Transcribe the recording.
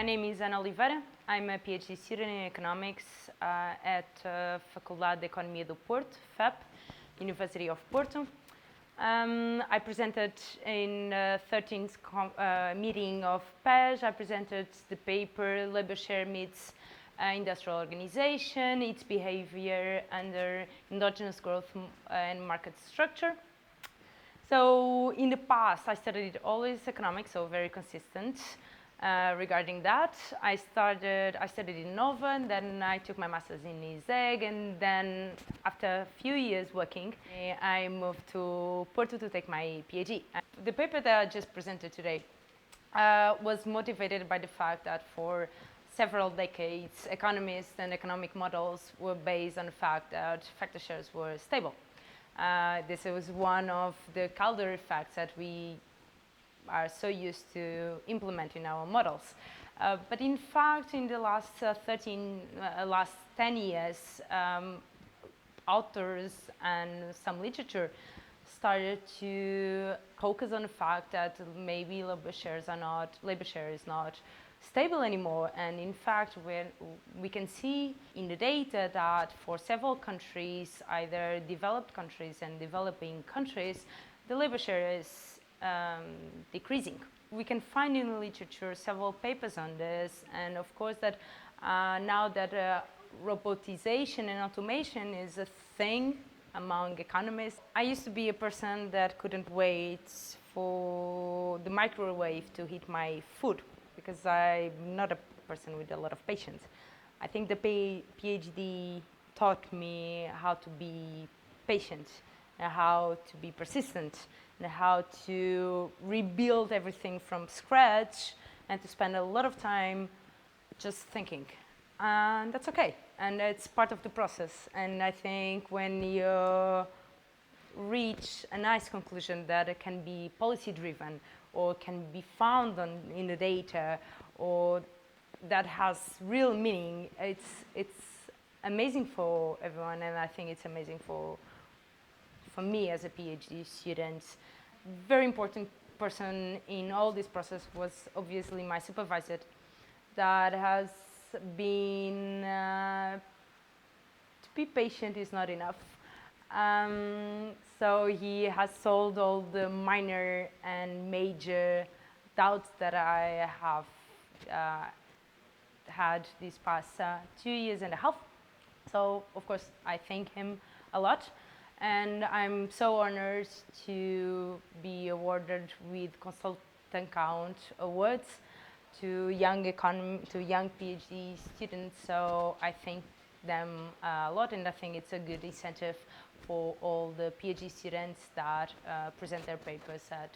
name is Oliveira. I'm a Ph.D. student in economics at Faculdade de Economia do Porto, FEP, University of Porto. I presented in 13th meeting of PEJ. I presented the paper Labor Share Meets Industrial Organization, its behavior under endogenous growth and market structure. So in the past, I studied always economics, so very consistent regarding that. I studied in Nova, and then I took my master's in ESEG, and then after a few years working, I moved to Porto to take my PhD. The paper that I just presented today was motivated by the fact that for several decades, economists and economic models were based on the fact that factor shares were stable. This was one of the Calder effects that we are so used to implement in our models. But in fact, in the last 10 years, authors and some literature started to focus on the fact that maybe labor share is not stable anymore. And in fact, we can see in the data that for several countries, either developed countries and developing countries, the labor share is decreasing. We can find in the literature several papers on this, and of course that now that robotization and automation is a thing among economists. I used to be a person that couldn't wait for the microwave to heat my food, because I'm not a person with a lot of patience. I think the PhD taught me how to be patient, and how to be persistent, and how to rebuild everything from scratch, and to spend a lot of time just thinking. And that's okay, and it's part of the process. And I think when you reach a nice conclusion that it can be policy driven, or can be found in the data, or that has real meaning, it's amazing for everyone, and I think it's amazing for me as a PhD student. Very important person in all this process was obviously my supervisor, that has been to be patient is not enough. So he has solved all the minor and major doubts that I have had these past 2 years and a half. So of course I thank him a lot, and I'm so honored to be awarded with Consultaccount Awards to young PhD students. So I thank them a lot, and I think it's a good incentive for all the PhD students that present their papers at